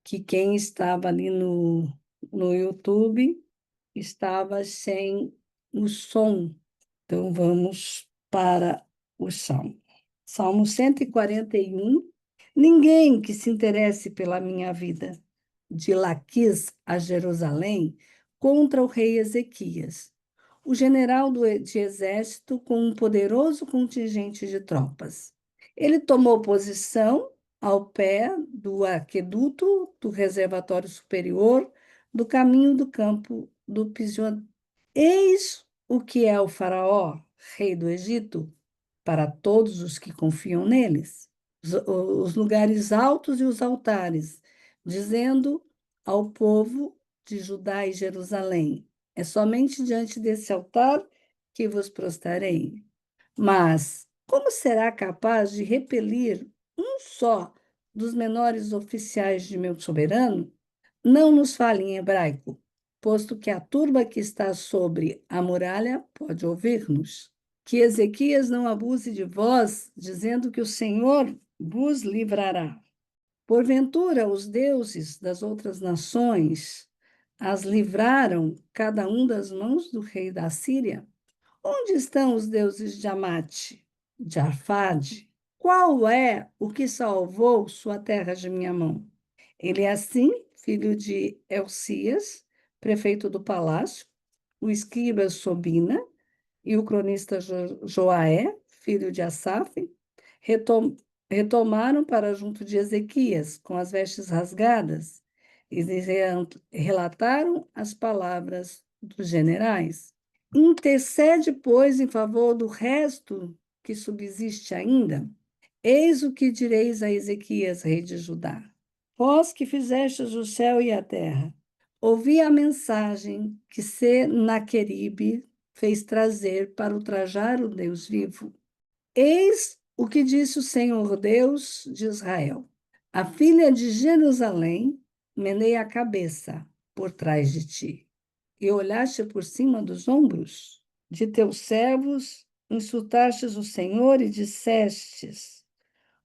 que quem estava ali no YouTube estava sem o som. Então, vamos para o Salmo. Salmo 141. Ninguém que se interesse pela minha vida, de Laquis a Jerusalém, contra o rei Ezequias, o general de exército com um poderoso contingente de tropas. Ele tomou posição ao pé do aqueduto do reservatório superior do caminho do campo do Pisio. Eis o que é o faraó, rei do Egito, para todos os que confiam neles, os lugares altos e os altares, dizendo ao povo de Judá e Jerusalém: é somente diante desse altar que vos prostrarei. Mas como será capaz de repelir um só dos menores oficiais de meu soberano? Não nos fale em hebraico, posto que a turba que está sobre a muralha pode ouvir-nos. Que Ezequias não abuse de vós, dizendo que o Senhor vos livrará. Porventura, os deuses das outras nações as livraram, cada um das mãos do rei da Síria? Onde estão os deuses de Amate, de Arfade? Qual é o que salvou sua terra de minha mão? Ele é assim, filho de Elcias, prefeito do palácio, o escriba Sobina e o cronista Joaé, filho de Asaf, retom retomaram para junto de Ezequias, com as vestes rasgadas, e relataram as palavras dos generais. Intercede, pois, em favor do resto que subsiste ainda. Eis o que direis a Ezequias, rei de Judá. Vós que fizestes o céu e a terra, ouvi a mensagem que Senaqueribe fez trazer para ultrajar o Deus vivo. Eis o que disse o Senhor Deus de Israel: a filha de Jerusalém meneia a cabeça por trás de ti, e olhaste por cima dos ombros de teus servos, insultastes o Senhor e dissestes: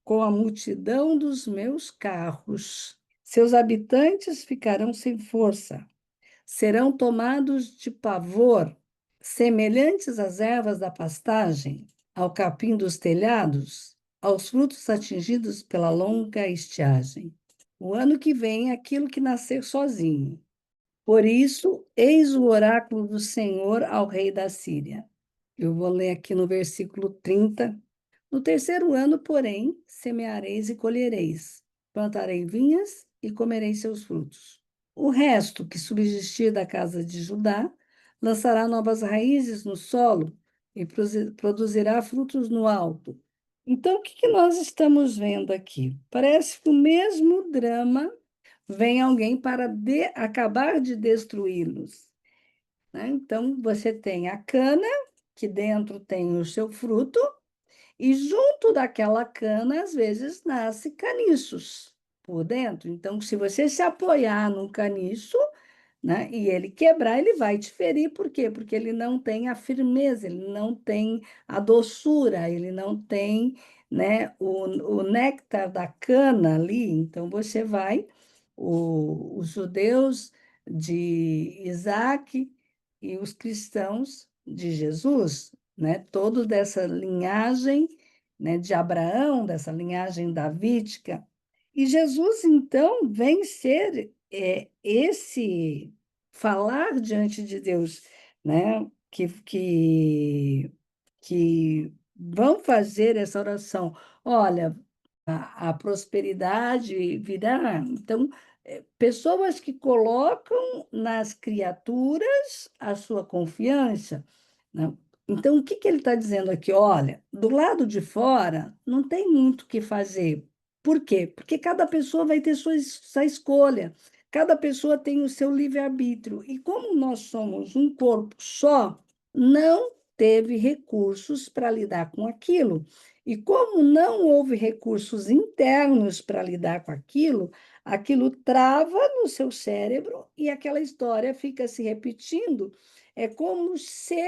com a multidão dos meus carros, seus habitantes ficarão sem força, serão tomados de pavor, semelhantes às ervas da pastagem, ao capim dos telhados, aos frutos atingidos pela longa estiagem. O ano que vem, aquilo que nascer sozinho. Por isso, eis o oráculo do Senhor ao rei da Síria. Eu vou ler aqui no versículo 30. No terceiro ano, porém, semeareis e colhereis, plantarei vinhas e comereis seus frutos. O resto que subsistir da casa de Judá lançará novas raízes no solo e produzirá frutos no alto. Então, o que que nós estamos vendo aqui? Parece que o mesmo drama vem alguém para acabar de destruí-los, né? Então, você tem a cana, que dentro tem o seu fruto, e junto daquela cana, às vezes, nasce caniços por dentro. Então, se você se apoiar num caniço, né, e ele quebrar, ele vai te ferir. Por quê? Porque ele não tem a firmeza, ele não tem a doçura, ele não tem, né, o néctar da cana ali. Então, você vai, os judeus de Isaac e os cristãos de Jesus, né, todos dessa linhagem, né, de Abraão, dessa linhagem davídica. E Jesus, então, vem ser esse falar diante de Deus, né, que vão fazer essa oração. Olha, a prosperidade virá. Então, pessoas que colocam nas criaturas a sua confiança, né? Então, o que que ele está dizendo aqui? Olha, do lado de fora não tem muito o que fazer. Por quê? Porque cada pessoa vai ter sua escolha, cada pessoa tem o seu livre-arbítrio. E como nós somos um corpo só, não teve recursos para lidar com aquilo. E como não houve recursos internos para lidar com aquilo, aquilo trava no seu cérebro e aquela história fica se repetindo. É como se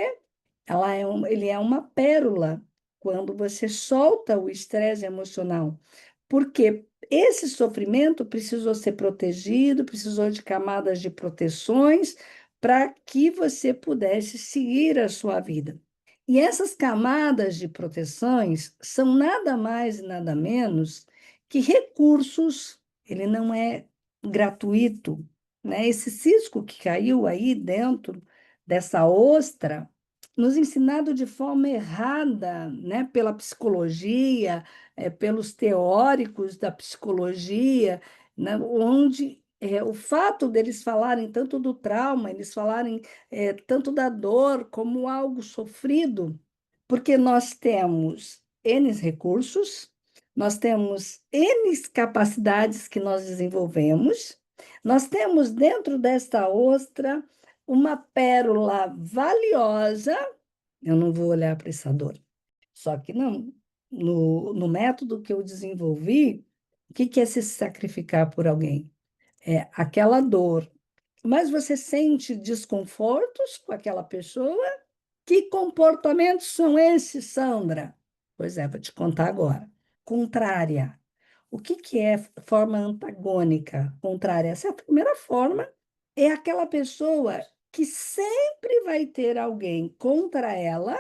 ele é uma pérola quando você solta o estresse emocional. Porque esse sofrimento precisou ser protegido, precisou de camadas de proteções para que você pudesse seguir a sua vida. E essas camadas de proteções são nada mais e nada menos que recursos, ele não é gratuito, né? Esse cisco que caiu aí dentro dessa ostra, nos ensinado de forma errada, né? Pela psicologia, pelos teóricos da psicologia, né? Onde o fato deles falarem tanto do trauma, eles falarem tanto da dor como algo sofrido, porque nós temos N recursos, nós temos N capacidades que nós desenvolvemos, nós temos dentro desta ostra uma pérola valiosa. Eu não vou olhar para essa dor. Só que não, no método que eu desenvolvi, o que que é se sacrificar por alguém? É aquela dor, mas você sente desconfortos com aquela pessoa? Que comportamentos são esses, Sandra? Pois é, vou te contar agora. Contrária. O que que é forma antagônica? Contrária. Essa é a primeira forma. É aquela pessoa que sempre vai ter alguém contra ela.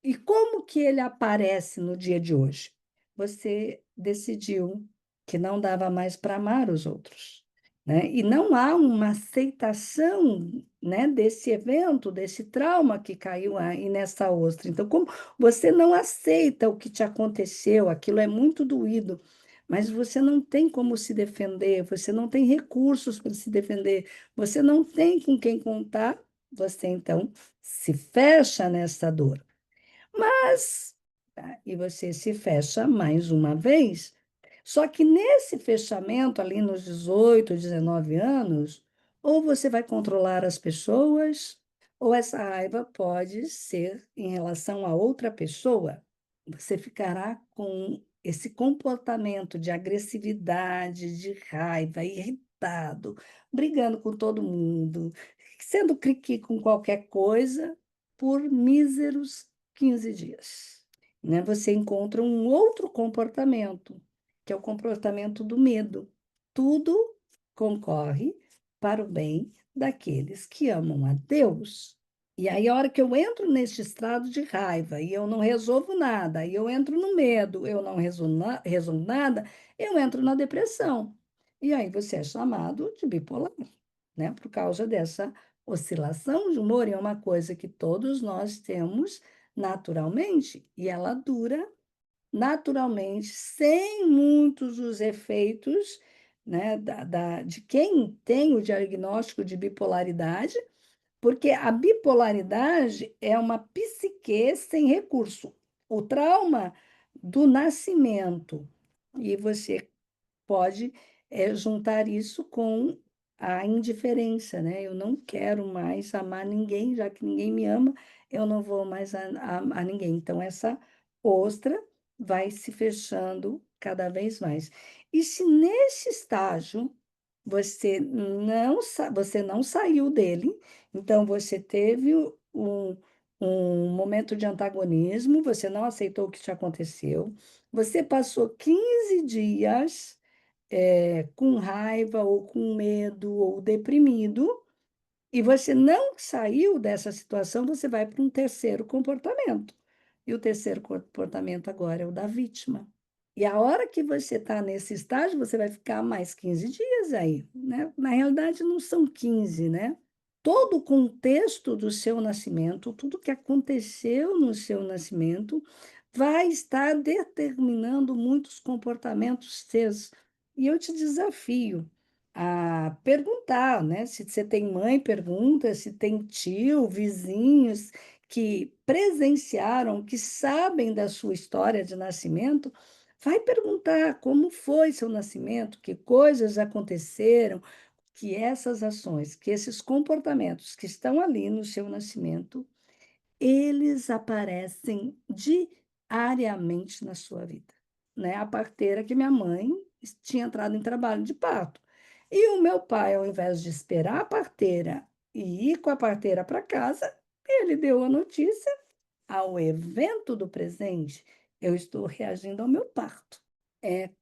E como que ele aparece no dia de hoje? Você decidiu que não dava mais para amar os outros, né? E não há uma aceitação, né, desse evento, desse trauma que caiu aí nessa ostra. Então, como você não aceita o que te aconteceu, aquilo é muito doído, mas você não tem como se defender, você não tem recursos para se defender, você não tem com quem contar, você então se fecha nessa dor. Mas, tá, e você se fecha mais uma vez. Só que nesse fechamento, ali nos 18, 19 anos, ou você vai controlar as pessoas, ou essa raiva pode ser em relação a outra pessoa. Você ficará com esse comportamento de agressividade, de raiva, irritado, brigando com todo mundo, sendo criqui com qualquer coisa, por míseros 15 dias. Né? Você encontra um outro comportamento, que é o comportamento do medo. Tudo concorre para o bem daqueles que amam a Deus. E aí, a hora que eu entro neste estado de raiva e eu não resolvo nada, e eu entro no medo, eu não resolvo nada, eu entro na depressão. E aí você é chamado de bipolar, né? Por causa dessa oscilação de humor, e é uma coisa que todos nós temos naturalmente, e ela dura naturalmente, sem muitos os efeitos, né, de quem tem o diagnóstico de bipolaridade, porque a bipolaridade é uma psique sem recurso. O trauma do nascimento, e você pode juntar isso com a indiferença, né? Eu não quero mais amar ninguém, já que ninguém me ama, eu não vou mais a ninguém. Então, essa ostra vai se fechando cada vez mais. E se nesse estágio você não saiu dele, então você teve um momento de antagonismo, você não aceitou o que te aconteceu, você passou 15 dias com raiva ou com medo ou deprimido, e você não saiu dessa situação, você vai para um terceiro comportamento. E o terceiro comportamento agora é o da vítima. E a hora que você está nesse estágio, você vai ficar mais 15 dias aí, né? Na realidade, não são 15, né? Todo o contexto do seu nascimento, tudo que aconteceu no seu nascimento, vai estar determinando muitos comportamentos seus. E eu te desafio a perguntar, né? Se você tem mãe, pergunta, se tem tio, vizinhos que presenciaram, que sabem da sua história de nascimento, vai perguntar como foi seu nascimento, que coisas aconteceram, que essas ações, que esses comportamentos que estão ali no seu nascimento, eles aparecem diariamente na sua vida, né? A parteira que minha mãe tinha entrado em trabalho de parto. E o meu pai, ao invés de esperar a parteira e ir com a parteira para casa, ele deu a notícia ao evento do presente. Eu estou reagindo ao meu parto.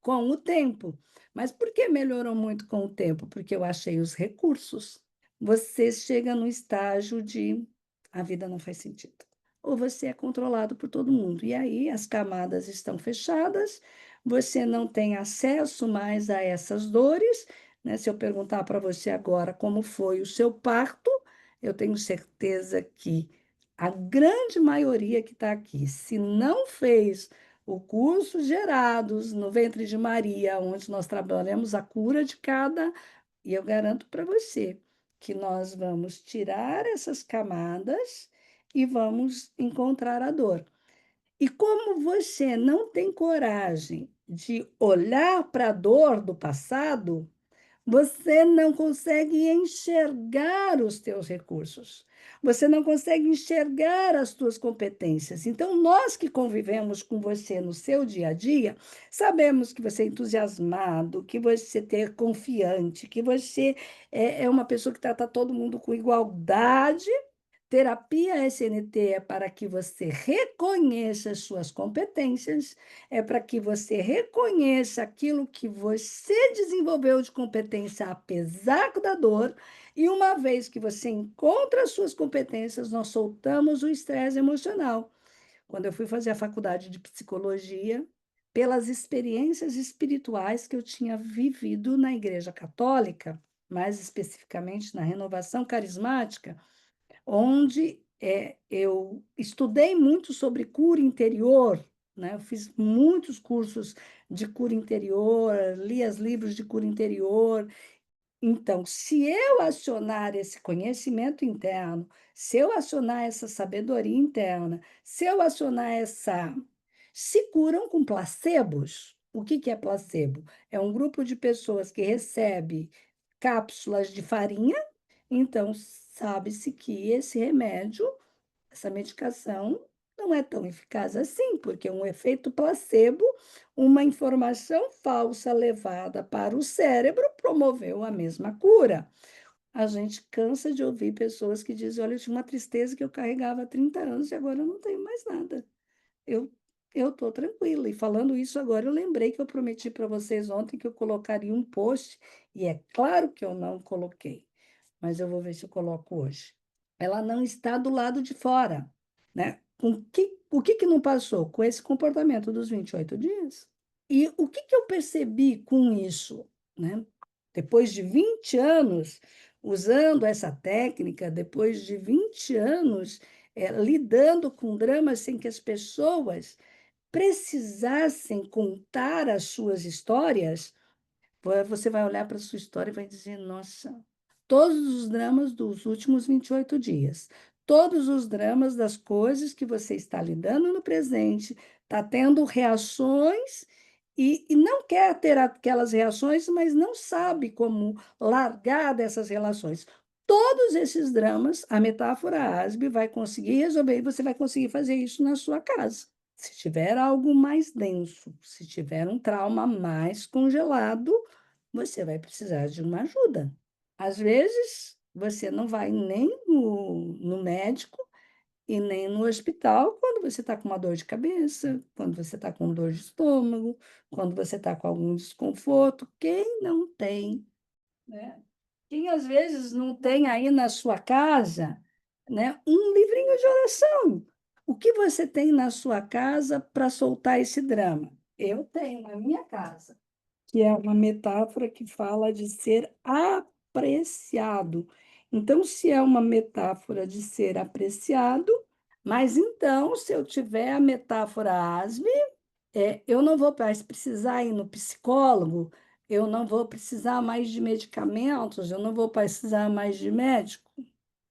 com o tempo. Mas por que melhorou muito com o tempo? Porque eu achei os recursos. Você chega no estágio de a vida não faz sentido. Ou você é controlado por todo mundo. E aí as camadas estão fechadas, você não tem acesso mais a essas dores, né? Se eu perguntar para você agora como foi o seu parto, eu tenho certeza que a grande maioria que está aqui, se não fez o curso Gerados no Ventre de Maria, onde nós trabalhamos a cura de cada, e eu garanto para você que nós vamos tirar essas camadas e vamos encontrar a dor. E como você não tem coragem de olhar para a dor do passado, você não consegue enxergar os teus recursos. Você não consegue enxergar as tuas competências. Então, nós que convivemos com você no seu dia a dia, sabemos que você é entusiasmado, que você é confiante, que você é uma pessoa que trata todo mundo com igualdade. Terapia SNT é para que você reconheça as suas competências, é para que você reconheça aquilo que você desenvolveu de competência apesar da dor, e uma vez que você encontra as suas competências, nós soltamos o estresse emocional. Quando eu fui fazer a faculdade de psicologia, pelas experiências espirituais que eu tinha vivido na Igreja Católica, mais especificamente na renovação carismática, onde eu estudei muito sobre cura interior, né? Eu fiz muitos cursos de cura interior, li os livros de cura interior. Então, se eu acionar esse conhecimento interno, se eu acionar essa sabedoria interna, se eu acionar essa. Se curam com placebos. O que que é placebo? É um grupo de pessoas que recebe cápsulas de farinha, então sabe-se que esse remédio, essa medicação, não é tão eficaz assim, porque é um efeito placebo, uma informação falsa levada para o cérebro promoveu a mesma cura. A gente cansa de ouvir pessoas que dizem: olha, eu tinha uma tristeza que eu carregava há 30 anos e agora eu não tenho mais nada. Eu eu estou tranquila. E falando isso agora, eu lembrei que eu prometi para vocês ontem que eu colocaria um post, e é claro que eu não coloquei, mas eu vou ver se eu coloco hoje. Ela não está do lado de fora, né? O que que não passou? Com esse comportamento dos 28 dias. E o que que eu percebi com isso, né? Depois de 20 anos usando essa técnica, depois de 20 anos lidando com dramas sem que as pessoas precisassem contar as suas histórias, você vai olhar para a sua história e vai dizer: nossa, todos os dramas dos últimos 28 dias, todos os dramas das coisas que você está lidando no presente, está tendo reações e não quer ter aquelas reações, mas não sabe como largar dessas relações. Todos esses dramas, a metáfora ASB vai conseguir resolver e você vai conseguir fazer isso na sua casa. Se tiver algo mais denso, se tiver um trauma mais congelado, você vai precisar de uma ajuda. Às vezes, você não vai nem no médico e nem no hospital quando você está com uma dor de cabeça, quando você está com dor de estômago, quando você está com algum desconforto. Quem não tem, né? Quem às vezes não tem aí na sua casa, né, um livrinho de oração. O que você tem na sua casa para soltar esse drama? Eu tenho na minha casa, que é uma metáfora que fala de ser apreciado. Então, se é uma metáfora de ser apreciado, mas então, se eu tiver a metáfora ASME, eu não vou mais precisar ir no psicólogo, eu não vou precisar mais de medicamentos, eu não vou precisar mais de médico.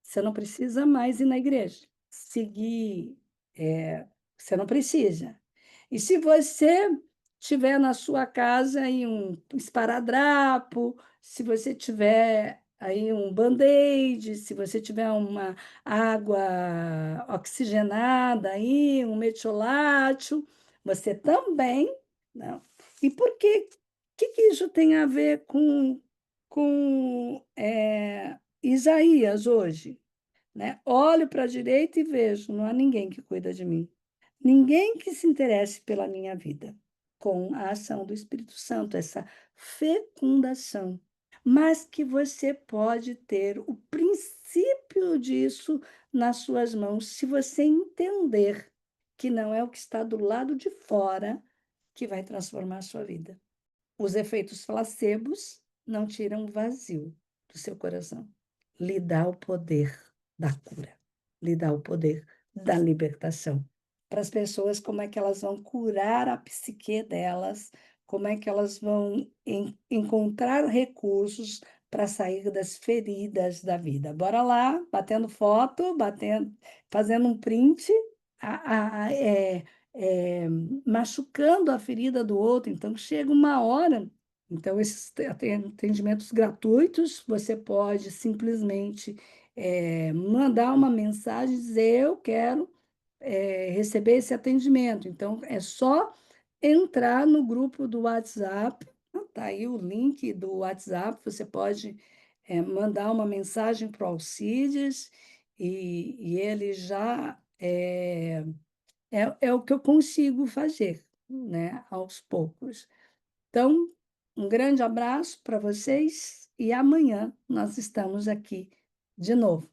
Você não precisa mais ir na igreja. Seguir, você não precisa. E se você tiver na sua casa aí um esparadrapo, se você tiver aí um band-aid, se você tiver uma água oxigenada aí, um metiolate, você também, não. E por que que isso tem a ver com Isaías hoje? Né? Olho para a direita e vejo, não há ninguém que cuida de mim, ninguém que se interesse pela minha vida. com a ação do Espírito Santo, essa fecundação. Mas que você pode ter o princípio disso nas suas mãos, se você entender que não é o que está do lado de fora que vai transformar a sua vida. Os efeitos placebos não tiram o vazio do seu coração. Lhe dá o poder da cura, lhe dá o poder da libertação. Para as pessoas, como é que elas vão curar a psique delas, como é que elas vão encontrar recursos para sair das feridas da vida. Bora lá, batendo foto, batendo, fazendo um print, é, machucando a ferida do outro. Então, chega uma hora. Então, esses atendimentos gratuitos, você pode simplesmente mandar uma mensagem, dizer: eu quero receber esse atendimento. Então, é só entrar no grupo do WhatsApp. Está aí o link do WhatsApp. Você pode mandar uma mensagem para o Alcides e ele já é o que eu consigo fazer, né, aos poucos. Então, um grande abraço para vocês e amanhã nós estamos aqui de novo.